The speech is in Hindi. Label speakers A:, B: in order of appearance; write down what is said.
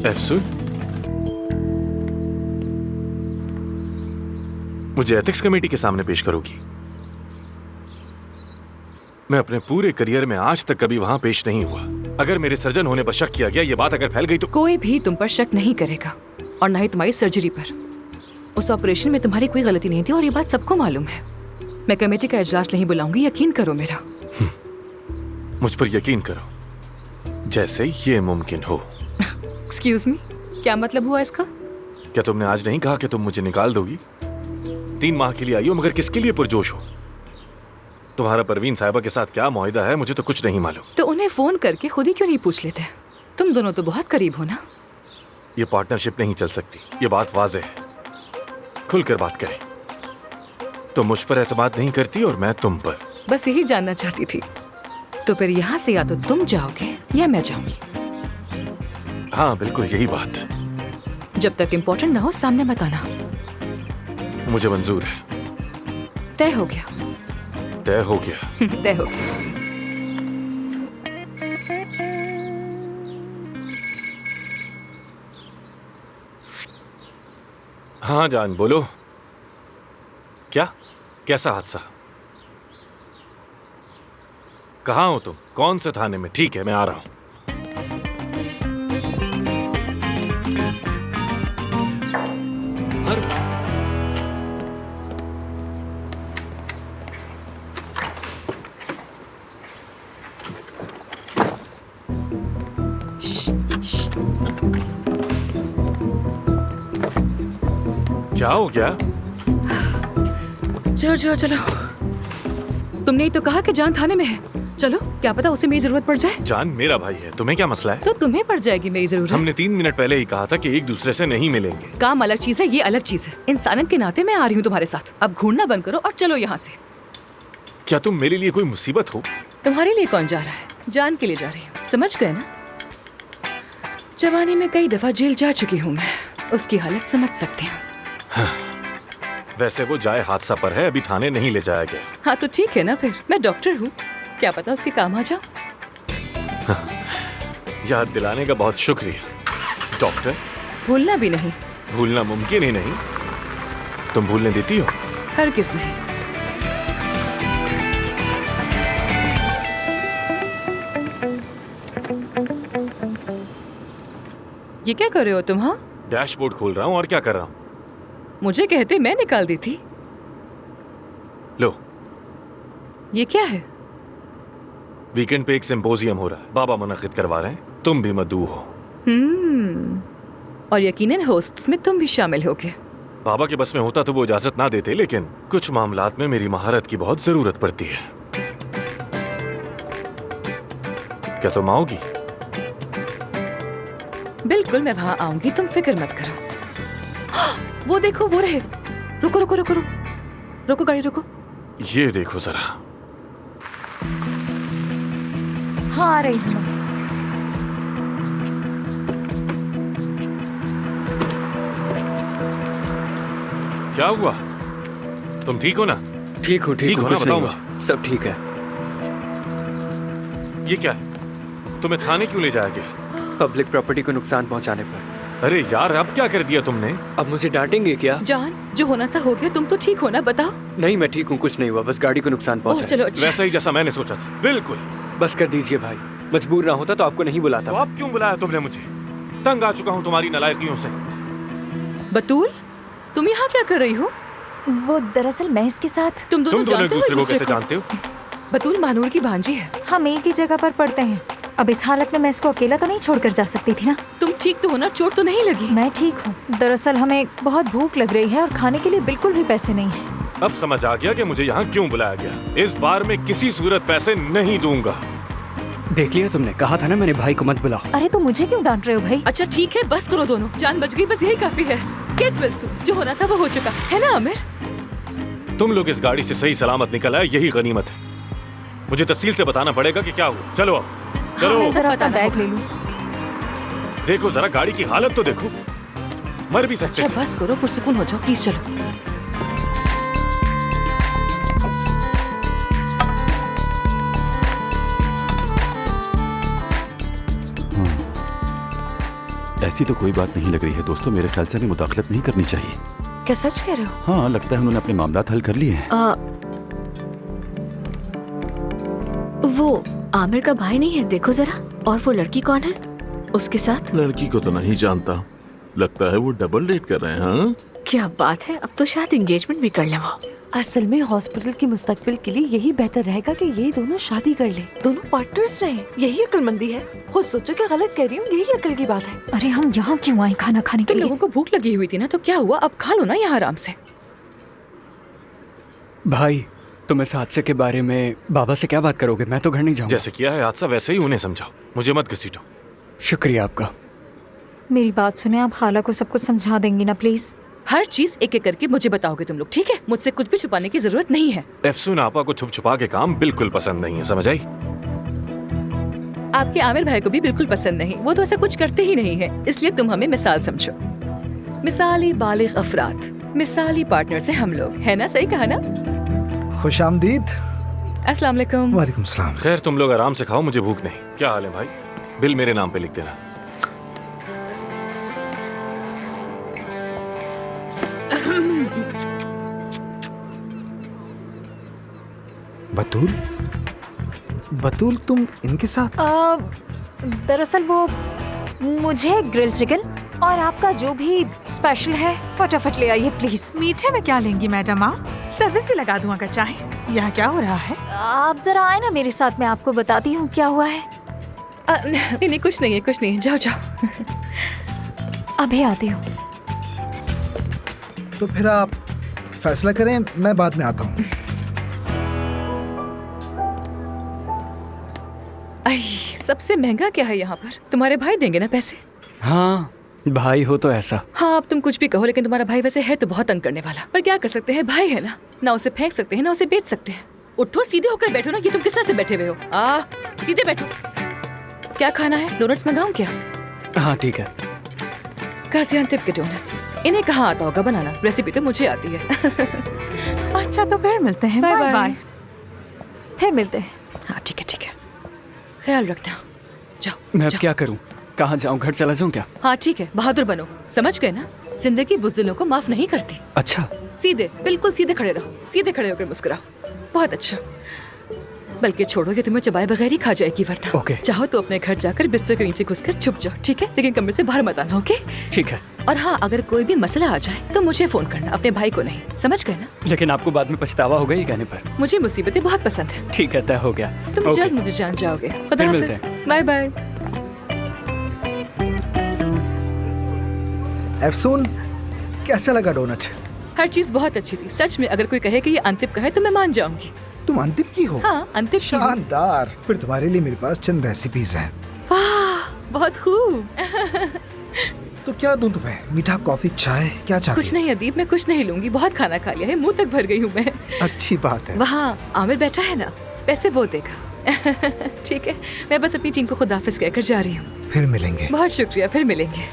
A: अफसून, मुझे एथिक्स कमेटी के सामने पेश करोगी? मैं अपने पूरे करियर में आज तक कभी वहां पेश नहीं हुआ। अगर मेरे सर्जन होने पर शक किया गया, ये बात अगर फैल गई तो
B: कोई भी तुम पर शक नहीं करेगा, और ना ही तुम्हारी सर्जरी पर। उस ऑपरेशन में तुम्हारी कोई गलती नहीं थी और ये बात सबको मालूम है। मैं कमेटी का इजलास नहीं बुलाऊंगी, यकीन करो मेरा।
A: मुझ पर यकीन करो, जैसे ये मुमकिन हो।
B: एक्सक्यूज मी, क्या मतलब हुआ इसका?
A: क्या तुमने आज नहीं कहा कि तुम मुझे निकाल दोगी? 3 माह के लिए आई हो, मगर किसके लिए पुरजोश हो? तुम्हारा परवीन साहिबा के साथ क्या मुआहिदा है, मुझे तो कुछ नहीं मालूम।
B: तो उन्हें फोन करके खुद ही क्यों नहीं पूछ लेते? तुम दोनों तो बहुत करीब हो ना।
A: ये पार्टनरशिप नहीं चल सकती, ये बात वाज़ेह है। खुलकर बात करें। तुम मुझ पर एतमाद नहीं करती और मैं तुम पर।
B: बस यही जानना चाहती थी। तो फिर यहाँ से या तो तुम जाओगे या मैं जाऊंगी।
A: हाँ बिल्कुल यही बात।
B: जब तक इम्पोर्टेंट ना हो सामने मत आना।
A: मुझे मंजूर है।
B: तय हो गया।
A: तय हो गया।
B: तय हो गया।
A: हाँ जान, बोलो। क्या? कैसा हादसा? कहाँ हो तुम? कौन से थाने में? ठीक है, मैं आ रहा हूं। क्या हो गया?
B: चलो चलो चलो। तुमने ही तो कहा कि जान थाने में है। चलो, क्या पता उसे मेरी जरूरत पड़ जाए।
A: जान मेरा भाई है, तुम्हें क्या मसला है?
B: तो तुम्हें पड़ जाएगी मेरी जरूरत।
A: हमने 3 मिनट पहले ही कहा था कि एक दूसरे से नहीं मिलेंगे।
B: काम अलग चीज है, ये अलग चीज है। इंसानियत के नाते मैं आ रही हूँ तुम्हारे साथ। अब घूरना बंद करो और चलो यहाँ से।
A: क्या तुम मेरे लिए कोई मुसीबत हो?
B: तुम्हारे लिए कौन जा रहा है? जान के लिए जा रही हूँ, समझ गए ना? जवानी में कई दफा जेल जा चुकी हूँ मैं, उसकी हालत समझ सकती हूँ।
A: वैसे वो जाए हादसा पर है, अभी थाने नहीं ले जाया गया।
B: हाँ तो ठीक है ना, फिर मैं डॉक्टर हूँ, क्या पता उसके काम आ जाओ।
A: याद दिलाने का बहुत शुक्रिया। डॉक्टर?
B: भूलना भी नहीं।
A: भूलना मुमकिन ही नहीं। तुम भूलने देती हो?
B: हरगिज़ नहीं। ये क्या कर रहे हो तुम? हाँ,
A: डैशबोर्ड खोल रहा हूँ। और क्या कर रहा हूँ?
B: मुझे कहते मैं निकाल दी थी।
A: लो,
B: ये क्या है?
A: वीकेंड पे एक सिंपोजियम हो रहा है, बाबा मुनक्किद करवा रहे हैं, तुम भी मदऊ हो।
B: और यकीनन होस्ट्स में तुम भी शामिल होगे।
A: बाबा के बस में होता तो वो इजाजत ना देते, लेकिन कुछ मामलात में मेरी महारत की बहुत जरूरत पड़ती है। क्या तुम आओगी?
B: बिल्कुल मैं वहां आऊंगी, तुम फिक्र मत करो। वो देखो, वो रहे। रुको रुको रुको रुको रुको, गाड़ी रुको।
A: ये देखो जरा।
C: हाँ आ रही हूँ।
A: क्या हुआ? तुम ठीक हो ना?
D: ठीक हूँ,
A: ठीक हो ना?
D: कुछ
A: बताओ
D: नहीं हुआ, सब ठीक है।
A: ये क्या है? तुम्हें थाने क्यों ले जाया गया?
D: पब्लिक प्रॉपर्टी को नुकसान पहुंचाने पर।
A: अरे यार, अब क्या कर दिया तुमने?
D: अब मुझे डांटेंगे क्या?
B: जान, जो होना था हो गया। तुम तो ठीक हो ना? बताओ।
D: नहीं, मैं ठीक हूँ, कुछ नहीं हुआ, बस गाड़ी को नुकसान
B: ओह
D: पहुंचा।
B: चलो, अच्छा।
A: वैसा ही जैसा मैंने सोचा था, बिल्कुल।
D: बस कर दीजिए भाई, मजबूर ना होता तो आपको नहीं बुलाता।
A: तो अब क्यों बुलाया तुमने मुझे? तंग आ चुका हूँ तुम्हारी नालायकियों से।
B: बतूल, तुम यहाँ क्या कर रही हो?
C: वो दरअसल मैं इसके साथ।
B: तुम दोनों
A: तुम दोनों एक
B: जानते हो
A: दूसरे को
B: एक दूसरे
A: कैसे जानते हो?
B: बतूल मानूर की भांजी है।
C: हम एक ही जगह पर पढ़ते हैं। अब इस हालत में मैं इसको अकेला तो नहीं छोड़कर जा सकती थी ना।
B: तुम ठीक तो हो ना? चोट तो नहीं लगी?
C: मैं ठीक हूँ। दरअसल हमें बहुत भूख लग रही है और खाने के लिए बिल्कुल भी पैसे नहीं है।
A: अब समझ आ गया कि मुझे यहाँ क्यों बुलाया गया। इस बार मैं किसी सूरत पैसे नहीं दूंगा।
D: देख लिया तुमने, कहा था ना मैंने भाई को मत बुलाओ।
C: अरे तो मुझे क्यों डांट रहे हो भाई?
B: अच्छा ठीक है, बस करो दोनों। जान बच गई, बस यही काफी है। Get well soon. जो होना था वो हो चुका है ना आमिर?
A: तुम लोग इस गाड़ी से सही सलामत निकल आए, यही गनीमत है। मुझे तफसील से बताना पड़ेगा कि क्या हुआ। चलो अब चलो।
C: मैं जरा अपना
B: बताना
C: बैग ले लूं।
A: देखो जरा, गाड़ी की हालत तो देखो, मर भी सकते
B: अच्छा
A: थे।
B: बस करो, पुरसुकून हो जाओ प्लीज। चलो।
E: ऐसी तो कोई बात नहीं लग रही है दोस्तों, मेरे ख्याल से हमें मुदाखलत नहीं करनी चाहिए।
B: क्या सच कह रहे हो?
E: हाँ, लगता है उन्होंने अपने मामलात हल कर लिए हैं।
F: वो आमिर का भाई नहीं है, देखो जरा। और वो लड़की कौन है उसके साथ?
A: लड़की को तो नहीं जानता, लगता है वो डबल डेट कर रहे हैं। हाँ?
F: क्या बात है, अब तो शायद एंगेजमेंट भी कर लें वो।
G: असल में हॉस्पिटल की मुस्तकबिल के लिए यही बेहतर रहेगा कि ये दोनों शादी कर ले, दोनों पार्टनर्स रहें। यही अक्लमंदी है। खुद सोचो कि गलत कह रही हूँ, यही अकल की बात है।
C: अरे हम यहाँ क्यों आए खाना खाने के
B: तुम
C: लिए?
B: लोगों को भूख लगी हुई थी ना, तो क्या हुआ, अब खा लो ना यहाँ आराम से।
D: भाई तुम इस हादसे के बारे में बाबा से क्या बात करोगे? मैं तो घर नहीं जाऊंगा।
A: जैसे किया है हादसा वैसे ही उन्हें समझाओ, मुझे मत घसीटो।
D: शुक्रिया आपका।
C: मेरी बात सुने, आप खाला को सब कुछ समझा देंगी ना प्लीज?
B: हर चीज एक एक करके मुझे बताओगे तुम लोग, ठीक है? मुझसे कुछ भी छुपाने की जरूरत नहीं है।
A: एफसून आपा को छुप छुपा के काम बिल्कुल पसंद नहीं है, समझ आई?
B: आपके आमिर भाई को भी बिल्कुल पसंद नहीं, वो तो ऐसा कुछ करते ही नहीं है। इसलिए तुम हमें मिसाल समझो। मिसाली बालिग अफराद, मिसाली पार्टनर से हम लोग, है ना? सही कहा ना?
H: खुशामदीद।
B: अस्सलाम वालेकुम।
H: वालेकुम सलाम।
A: खैर तुम लोग आराम से खाओ, मुझे भूख नहीं। क्या हाल है भाई? बिल मेरे नाम पे लिख देना।
H: बतूल, बतूल तुम इनके साथ?
C: दरअसल वो मुझे ग्रिल चिकन और आपका जो भी स्पेशल है फटाफट ले आइए प्लीज।
I: मीठे में क्या लेंगी मैडम आप? सर्विस भी लगा दूं अगर चाहें। यहाँ क्या हो रहा है?
C: आप जरा आए ना मेरे साथ, मैं आपको बताती हूँ क्या हुआ है।
B: नहीं नहीं, कुछ नहीं है, कुछ नहीं है, जाओ जाओ।
C: अभी आती हूँ।
H: तो फिर आप फैसला करें, मैं बाद में आता हूँ।
B: आई, सबसे महंगा क्या है यहाँ पर? तुम्हारे भाई देंगे ना पैसे?
D: हाँ भाई हो तो ऐसा।
B: हाँ, अब तुम कुछ भी कहो, लेकिन तुम्हारा भाई वैसे है तो बहुत तंग करने वाला। पर क्या कर सकते हैं, भाई है ना उसे फेंक सकते हैं ना उसे बेच सकते हैं। उठो, सीधे होकर बैठो ना। ये तुम किस तरह से बैठे हुए हो? सीधे बैठो। क्या खाना है? डोनट्स मंगाऊं क्या?
D: हाँ ठीक है।
B: गाजियान्तेप के डोनट्स, इन्हें कहाँ आता होगा बनाना? रेसिपी तो मुझे आती है।
I: अच्छा तो फिर मिलते हैं।
B: Bye
I: bye
B: bye.
C: फिर मिलते हैं।
B: हाँ ठीक है, ठीक है, ख्याल रखना। जाओ
D: मैं अब
B: जाओ।
D: क्या करूँ? कहाँ जाऊँ? घर चला जाऊँ क्या?
B: हाँ ठीक है, बहादुर बनो, समझ गए ना? जिंदगी बुज़दिलों को माफ नहीं करती।
D: अच्छा
B: सीधे, बिल्कुल सीधे खड़े रहो, सीधे खड़े होकर मुस्कुराओ। बहुत अच्छा। बल्कि छोड़ो, ये तुम्हें चबाए बगैर ही खा जाएगी वरना।
D: ओके।
B: चाहो तो अपने घर जाकर बिस्तर के नीचे घुसकर छुप जाओ, ठीक है? लेकिन कमरे से बाहर मत आना, ओके?
D: ठीक है।
B: और हाँ, अगर कोई भी मसला आ जाए तो मुझे फोन करना, अपने भाई को नहीं, समझ गए ना?
D: लेकिन आपको बाद में पछतावा होगा ये कहने पर।
B: मुझे मुसीबतें बहुत पसंद है।
D: ठीक है, तय हो गया।
B: तुम
D: ओके।
B: जल्द मुझे जान जाओगे। खुदा
D: फिर मिलते
B: हाफिज, बाय बाय।
H: एफसून, कैसा लगा डोनट?
B: हर चीज बहुत अच्छी थी, सच में। अगर कोई कहे कि ये अंतिम का है तो मैं मान जाऊंगी।
H: तुम अंतिम की हो?
B: हाँ, अंतिम की हूँ।
H: शानदार। फिर तुम्हारे लिए मेरे पास चंद रेसिपीज हैं।
B: वाह, बहुत खूब।
H: तो क्या दूं तुम्हें? मीठा, कॉफी, चाय, क्या चाहती
B: कुछ नहीं अदीब, मैं कुछ नहीं लूंगी। बहुत खाना खा लिया है, मुंह तक भर गई हूँ मैं।
H: हो? अच्छी बात है।
B: वहाँ आमिर बैठा है ना, पैसे वो देगा। ठीक है, मैं बस अपनी टीम को खुदाफिज कहकर जा रही हूँ।
H: फिर मिलेंगे।
B: बहुत शुक्रिया, फिर मिलेंगे।